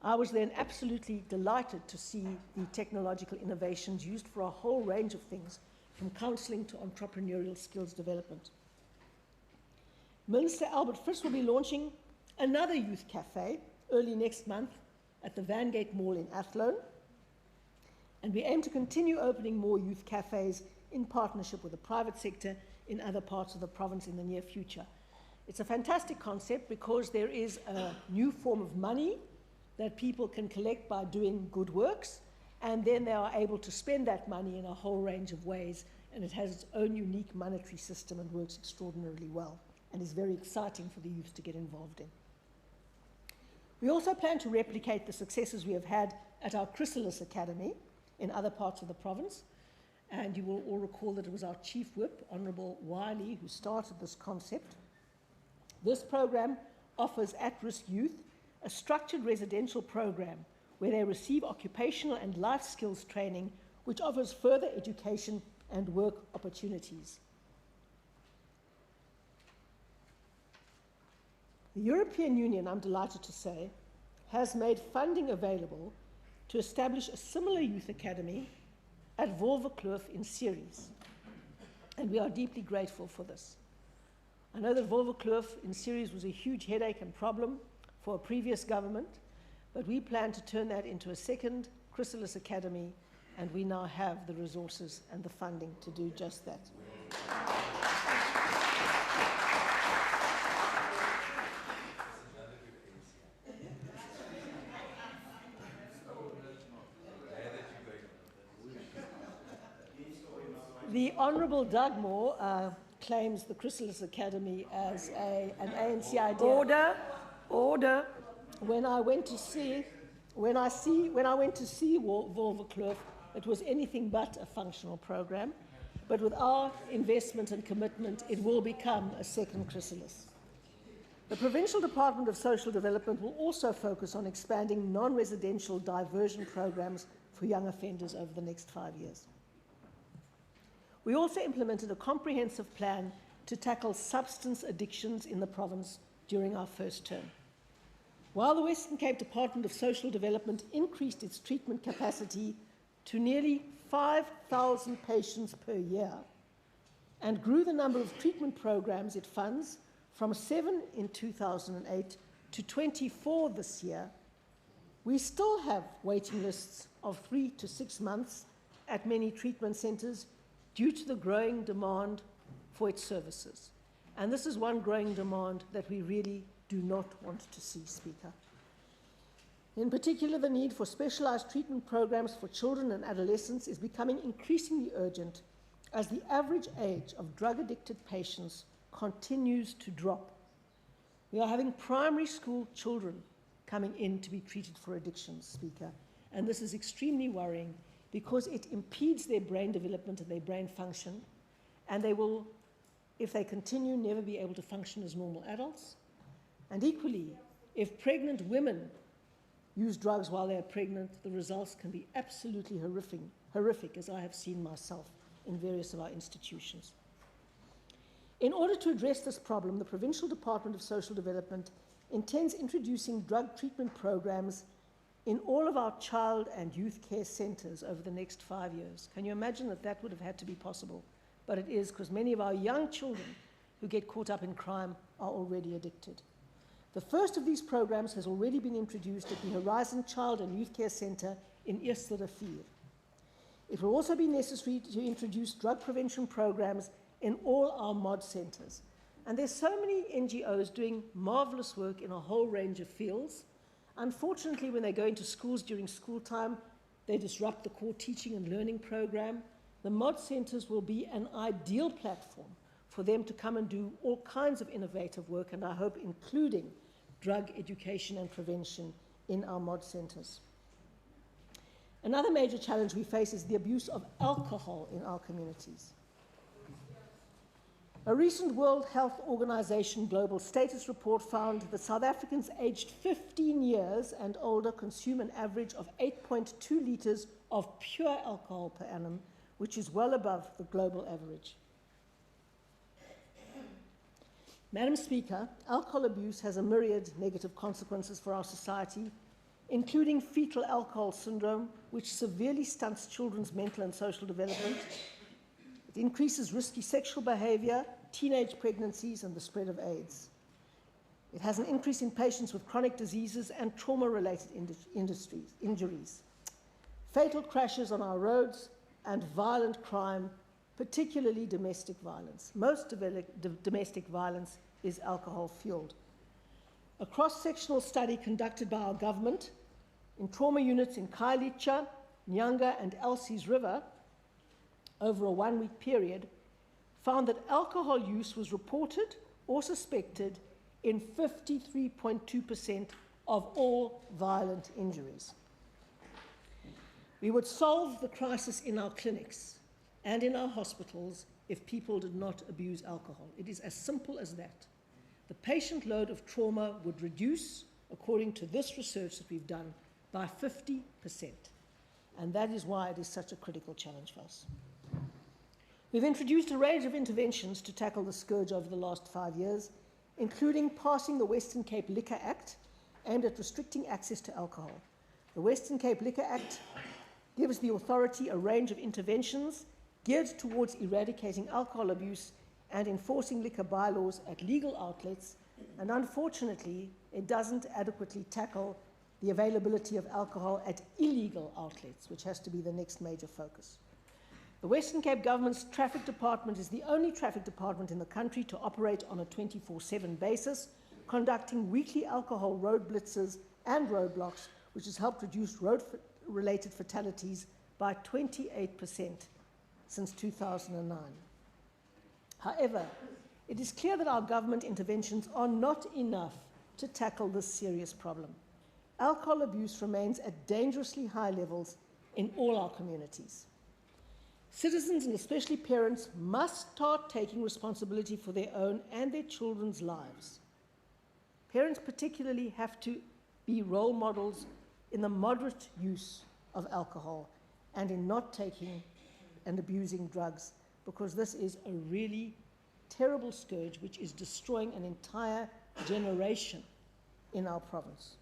I was then absolutely delighted to see the technological innovations used for a whole range of things, from counselling to entrepreneurial skills development. Minister Albert Frisch will be launching another youth cafe early next month at the Vangate Mall in Athlone, and we aim to continue opening more youth cafes in partnership with the private sector in other parts of the province in the near future. It's a fantastic concept because there is a new form of money that people can collect by doing good works, and then they are able to spend that money in a whole range of ways, and it has its own unique monetary system and works extraordinarily well, and is very exciting for the youth to get involved in. We also plan to replicate the successes we have had at our Chrysalis Academy in other parts of the province, and you will all recall that it was our Chief Whip, Honourable Wiley, who started this concept. This program offers at-risk youth a structured residential program where they receive occupational and life skills training, which offers further education and work opportunities. The European Union, I'm delighted to say, has made funding available to establish a similar youth academy at Wolverkloof in Ceres, and we are deeply grateful for this. I know that Wolverkloof in Ceres was a huge headache and problem for a previous government, but we plan to turn that into a second Chrysalis Academy, and we now have the resources and the funding to do just that. The Honourable Doug Moore claims the Chrysalis Academy as an ANC idea. Order. When I went to see Wolverkloof, it was anything but a functional program. But with our investment and commitment, it will become a second Chrysalis. The Provincial Department of Social Development will also focus on expanding non-residential diversion programs for young offenders over the next 5 years. We also implemented a comprehensive plan to tackle substance addictions in the province during our first term. While the Western Cape Department of Social Development increased its treatment capacity to nearly 5,000 patients per year and grew the number of treatment programs it funds from 7 in 2008 to 24 this year, we still have waiting lists of 3 to 6 months at many treatment centres due to the growing demand for its services. And this is one growing demand that we really do not want to see, Speaker. In particular, the need for specialised treatment programs for children and adolescents is becoming increasingly urgent as the average age of drug-addicted patients continues to drop. We are having primary school children coming in to be treated for addictions, Speaker, and this is extremely worrying because it impedes their brain development and their brain function, and they will, if they continue, never be able to function as normal adults. And equally, if pregnant women use drugs while they are pregnant, the results can be absolutely horrific, as I have seen myself in various of our institutions. In order to address this problem, the Provincial Department of Social Development intends introducing drug treatment programs in all of our child and youth care centres over the next 5 years. Can you imagine that that would have had to be possible? But it is, because many of our young children who get caught up in crime are already addicted. The first of these programs has already been introduced at the Horizon Child and Youth Care Centre in Eerste Rivier. It will also be necessary to introduce drug prevention programs in all our mod centres. And there's so many NGOs doing marvellous work in a whole range of fields. Unfortunately, when they go into schools during school time, they disrupt the core teaching and learning program. The mod centres will be an ideal platform for them to come and do all kinds of innovative work, and I hope including drug education and prevention in our mod centres. Another major challenge we face is the abuse of alcohol in our communities. A recent World Health Organization global status report found that South Africans aged 15 years and older consume an average of 8.2 litres of pure alcohol per annum, which is well above the global average. Madam Speaker, alcohol abuse has a myriad negative consequences for our society, including fetal alcohol syndrome, which severely stunts children's mental and social development. It increases risky sexual behavior, teenage pregnancies, and the spread of AIDS. It has an increase in patients with chronic diseases and trauma-related injuries, fatal crashes on our roads, and violent crime, particularly domestic violence. Most domestic violence is alcohol-fueled. A cross-sectional study conducted by our government in trauma units in Khayelitsha, Nyanga, and Elsie's River over a one-week period found that alcohol use was reported or suspected in 53.2% of all violent injuries. We would solve the crisis in our clinics and in our hospitals if people did not abuse alcohol. It is as simple as that. The patient load of trauma would reduce, according to this research that we've done, by 50%. And that is why it is such a critical challenge for us. We've introduced a range of interventions to tackle the scourge over the last 5 years, including passing the Western Cape Liquor Act aimed at restricting access to alcohol. The Western Cape Liquor Act gives the authority a range of interventions geared towards eradicating alcohol abuse and enforcing liquor bylaws at legal outlets, and unfortunately, it doesn't adequately tackle the availability of alcohol at illegal outlets, which has to be the next major focus. The Western Cape Government's Traffic Department is the only traffic department in the country to operate on a 24/7 basis, conducting weekly alcohol road blitzes and roadblocks, which has helped reduce road-related fatalities by 28% since 2009. However, it is clear that our government interventions are not enough to tackle this serious problem. Alcohol abuse remains at dangerously high levels in all our communities. Citizens, and especially parents, must start taking responsibility for their own and their children's lives. Parents particularly have to be role models in the moderate use of alcohol and in not taking and abusing drugs, because this is a really terrible scourge which is destroying an entire generation in our province.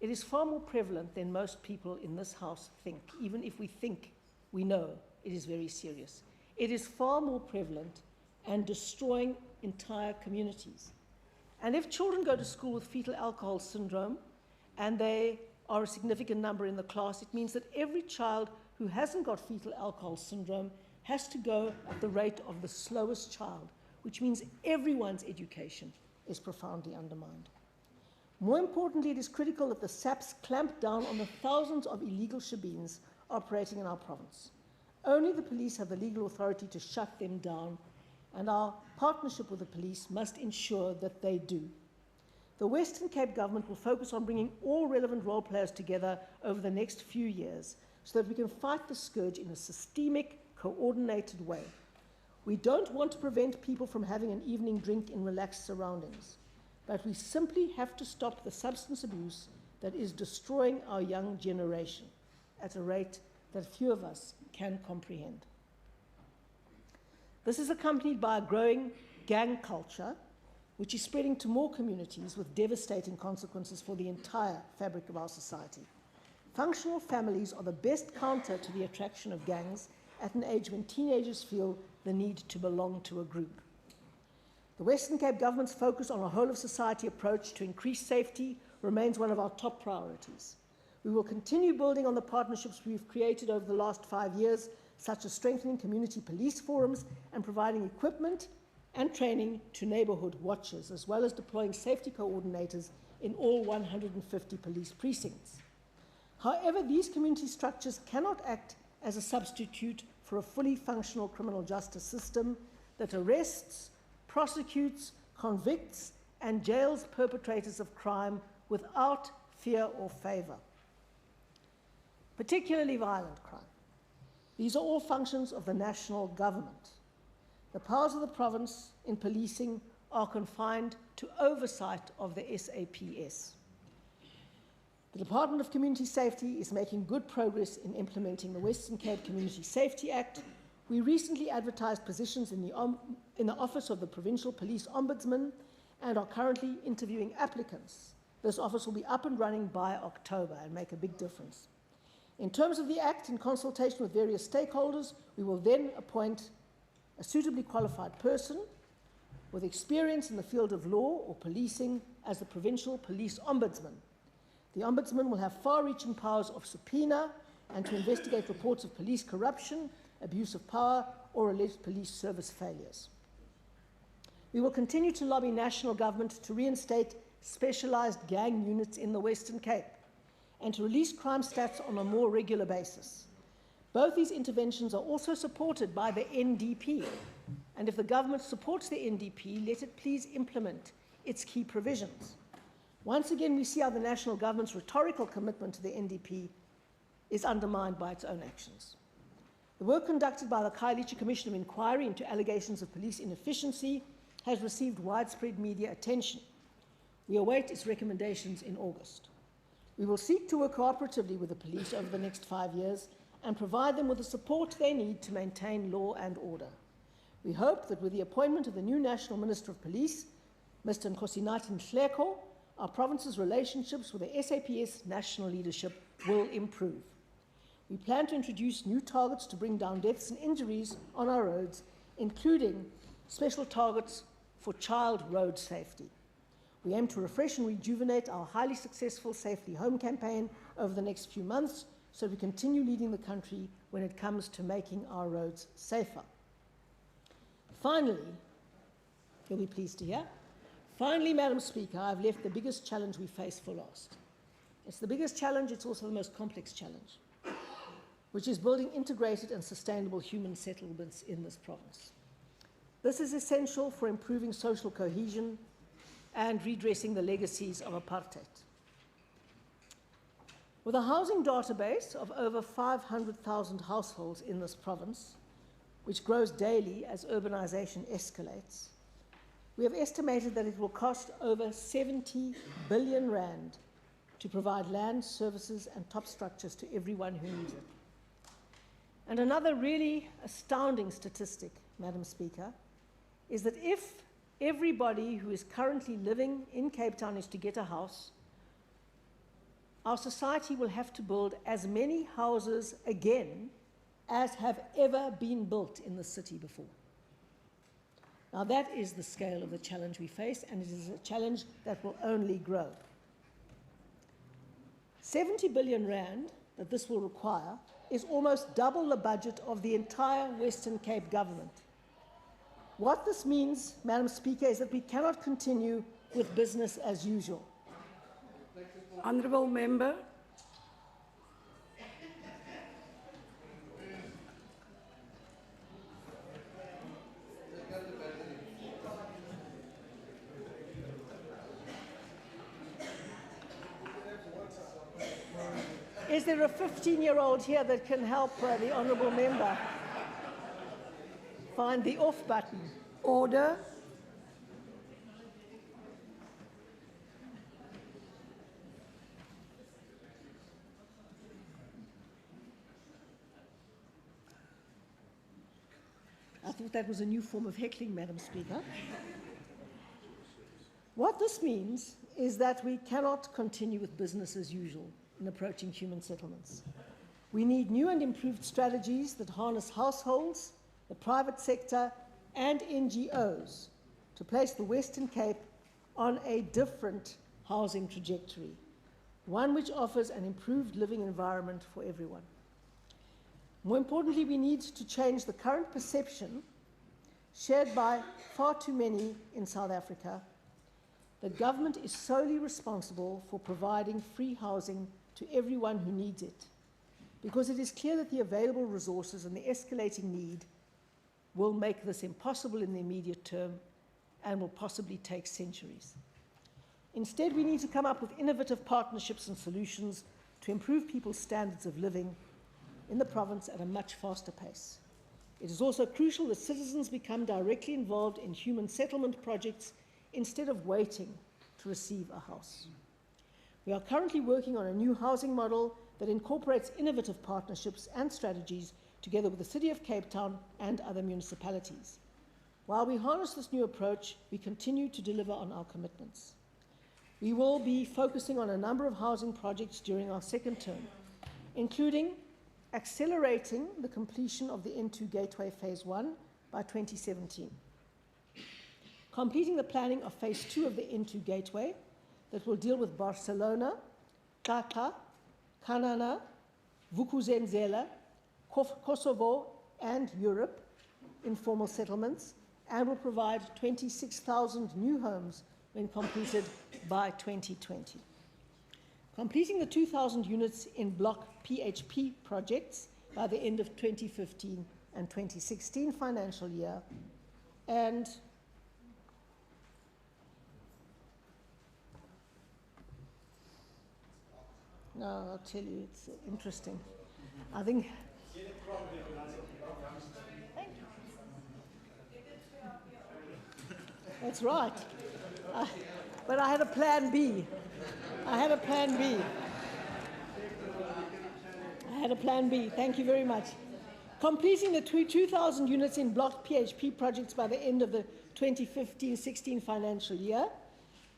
It is far more prevalent than most people in this house think, even if we think we know it is very serious. It is far more prevalent and destroying entire communities. And if children go to school with fetal alcohol syndrome, and they are a significant number in the class, it means that every child who hasn't got fetal alcohol syndrome has to go at the rate of the slowest child, which means everyone's education is profoundly undermined. More importantly, it is critical that the SAPs clamp down on the thousands of illegal shebeens operating in our province. Only the police have the legal authority to shut them down, and our partnership with the police must ensure that they do. The Western Cape Government will focus on bringing all relevant role players together over the next few years so that we can fight the scourge in a systemic, coordinated way. We don't want to prevent people from having an evening drink in relaxed surroundings, but we simply have to stop the substance abuse that is destroying our young generation at a rate that few of us can comprehend. This is accompanied by a growing gang culture, which is spreading to more communities with devastating consequences for the entire fabric of our society. Functional families are the best counter to the attraction of gangs at an age when teenagers feel the need to belong to a group. The Western Cape Government's focus on a whole-of-society approach to increase safety remains one of our top priorities. We will continue building on the partnerships we've created over the last 5 years, such as strengthening community police forums and providing equipment and training to neighbourhood watchers, as well as deploying safety coordinators in all 150 police precincts. However, these community structures cannot act as a substitute for a fully functional criminal justice system that arrests, prosecutes, convicts, and jails perpetrators of crime without fear or favour, particularly violent crime. These are all functions of the national government. The powers of the province in policing are confined to oversight of the SAPS. The Department of Community Safety is making good progress in implementing the Western Cape Community Safety Act. We recently advertised positions in the Office of the Provincial Police Ombudsman and are currently interviewing applicants This office will be up and running by October and make a big difference. In terms of the Act, in consultation with various stakeholders, we will then appoint a suitably qualified person with experience in the field of law or policing as the Provincial Police Ombudsman. The Ombudsman will have far-reaching powers of subpoena and to investigate reports of police corruption, abuse of power, or alleged police service failures. We will continue to lobby national government to reinstate specialised gang units in the Western Cape and to release crime stats on a more regular basis. Both these interventions are also supported by the NDP, and if the government supports the NDP, let it please implement its key provisions. Once again, we see how the national government's rhetorical commitment to the NDP is undermined by its own actions. The work conducted by the Khayelitsha Commission of Inquiry into allegations of police inefficiency has received widespread media attention. We await its recommendations in August. We will seek to work cooperatively with the police over the next 5 years and provide them with the support they need to maintain law and order. We hope that with the appointment of the new National Minister of Police, Mr. Nkosinathi Nhleko, our province's relationships with the SAPS national leadership will improve. We plan to introduce new targets to bring down deaths and injuries on our roads, including special targets for child road safety. We aim to refresh and rejuvenate our highly successful Safely Home campaign over the next few months so we continue leading the country when it comes to making our roads safer. Finally, you'll be pleased to hear, finally, Madam Speaker, I've left the biggest challenge we face for last. It's the biggest challenge, it's also the most complex challenge, which is building integrated and sustainable human settlements in this province. This is essential for improving social cohesion and redressing the legacies of apartheid. With a housing database of over 500,000 households in this province, which grows daily as urbanization escalates, we have estimated that it will cost over 70 billion rand to provide land, services, and top structures to everyone who needs it. And another really astounding statistic, Madam Speaker, is that if everybody who is currently living in Cape Town is to get a house, our society will have to build as many houses again as have ever been built in the city before. Now that is the scale of the challenge we face, and it is a challenge that will only grow. 70 billion rand that this will require is almost double the budget of the entire Western Cape government. What this means, Madam Speaker, is that we cannot continue with business as usual. Honourable Member. Is there a 15-year-old here that can help the Honourable Member find the off button? Order. I thought that was a new form of heckling, Madam Speaker. What this means is that we cannot continue with business as usual in approaching human settlements. We need new and improved strategies that harness households, the private sector, and NGOs to place the Western Cape on a different housing trajectory, one which offers an improved living environment for everyone. More importantly, we need to change the current perception shared by far too many in South Africa that government is solely responsible for providing free housing to everyone who needs it, because it is clear that the available resources and the escalating need will make this impossible in the immediate term and will possibly take centuries. Instead, we need to come up with innovative partnerships and solutions to improve people's standards of living in the province at a much faster pace. It is also crucial that citizens become directly involved in human settlement projects instead of waiting to receive a house. We are currently working on a new housing model that incorporates innovative partnerships and strategies together with the City of Cape Town and other municipalities. While we harness this new approach, we continue to deliver on our commitments. We will be focusing on a number of housing projects during our second term, including accelerating the completion of the N2 Gateway Phase 1 by 2017, completing the planning of Phase 2 of the N2 Gateway that will deal with Barcelona, Kaka, Kanana, Vukuzenzela, Kosovo, and Europe informal settlements, and will provide 26,000 new homes when completed by 2020. Completing the 2,000 units in block PHP projects by the end of 2015 and 2016 financial year, and no, I'll tell you, it's interesting. I think. That's right. But I had a plan B. I had a plan B. Thank you very much. Completing the 2,000 units in block PHP projects by the end of the 2015-16 financial year.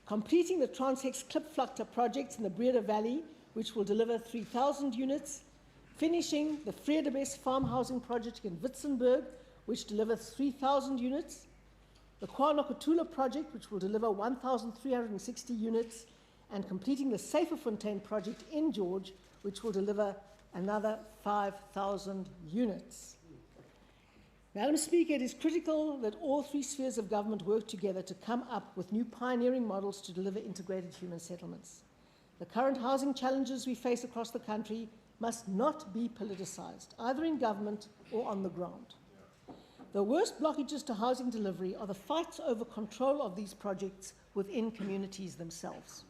Completing the Transhex Klipvlakte projects in the Breda Valley, which will deliver 3,000 units. Finishing the Vredebes farm housing project in Witzenberg, which delivers 3,000 units. The KwaNokutula project, which will deliver 1,360 units, and completing the Saferfontein project in George, which will deliver another 5,000 units. Madam Speaker, it is critical that all three spheres of government work together to come up with new pioneering models to deliver integrated human settlements. The current housing challenges we face across the country must not be politicised, either in government or on the ground. The worst blockages to housing delivery are the fights over control of these projects within communities themselves.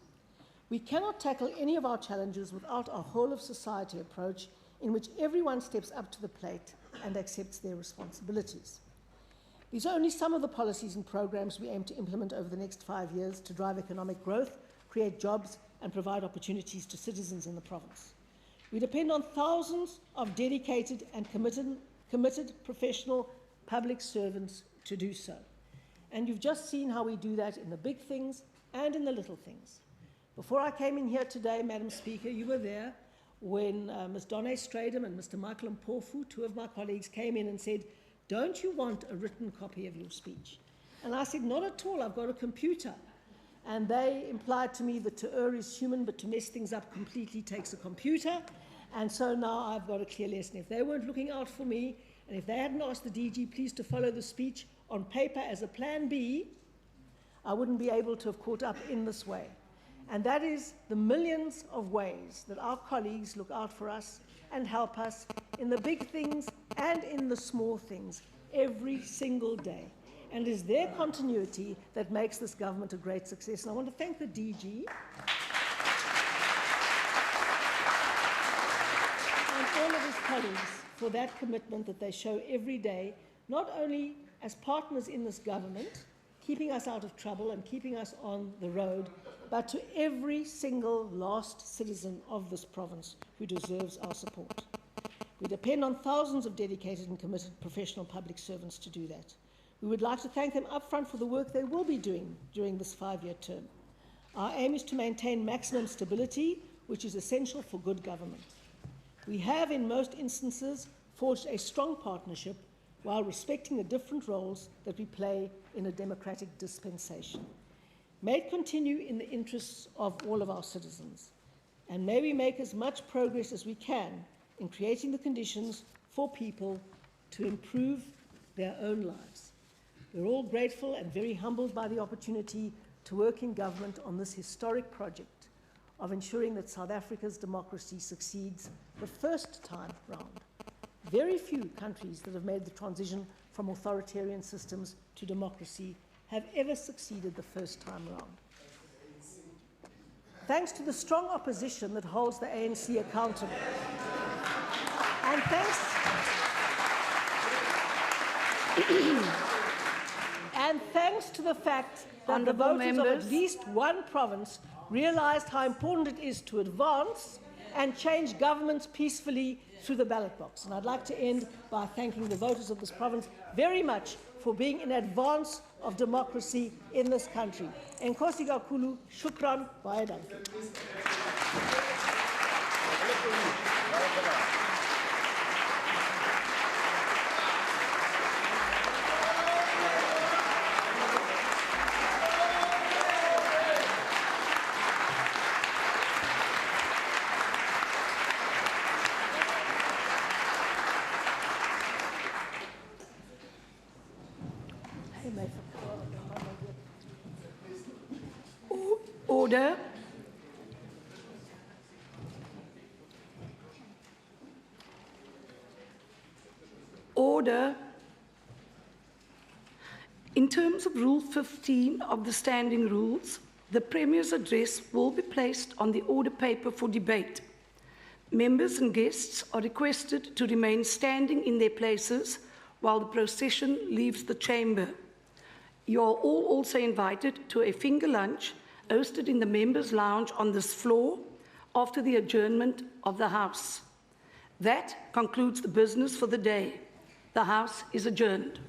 We cannot tackle any of our challenges without a whole-of-society approach in which everyone steps up to the plate and accepts their responsibilities. These are only some of the policies and programs we aim to implement over the next 5 years to drive economic growth, create jobs, and provide opportunities to citizens in the province. We depend on thousands of dedicated and committed professional public servants to do so. And you've just seen how we do that in the big things and in the little things. Before I came in here today, Madam Speaker, you were there when Ms. Donne Stradum and Mr. Michael Mpofu, two of my colleagues, came in and said, "Don't you want a written copy of your speech?" And I said, "Not at all, I've got a computer." And they implied to me that to err is human, but to mess things up completely takes a computer. And so now I've got a clear lesson. If they weren't looking out for me, and if they hadn't asked the DG please to follow the speech on paper as a plan B, I wouldn't be able to have caught up in this way. And that is the millions of ways that our colleagues look out for us and help us in the big things and in the small things every single day. And it is their continuity that makes this government a great success. And I want to thank the DG and all of his colleagues for that commitment that they show every day, not only as partners in this government, keeping us out of trouble and keeping us on the road, but to every single last citizen of this province who deserves our support. We depend on thousands of dedicated and committed professional public servants to do that. We would like to thank them upfront for the work they will be doing during this 5-year term. Our aim is to maintain maximum stability, which is essential for good government. We have, in most instances, forged a strong partnership while respecting the different roles that we play in a democratic dispensation. May it continue in the interests of all of our citizens, and may we make as much progress as we can in creating the conditions for people to improve their own lives. We're all grateful and very humbled by the opportunity to work in government on this historic project of ensuring that South Africa's democracy succeeds the first time round. Very few countries that have made the transition from authoritarian systems to democracy have ever succeeded the first time round. Thanks to the strong opposition that holds the ANC accountable, and thanks to the fact that the voters of at least one province realised how important it is to advance and change governments peacefully through the ballot box. And I'd like to end by thanking the voters of this province very much for being in advance of democracy in this country. Enkosi kakhulu, shukran, baie dankie. Order. Order. In terms of Rule 15 of the Standing Rules, the Premier's address will be placed on the order paper for debate. Members and guests are requested to remain standing in their places while the procession leaves the chamber. You are all also invited to a finger lunch hosted in the Members' Lounge on this floor after the adjournment of the House. That concludes the business for the day. The House is adjourned.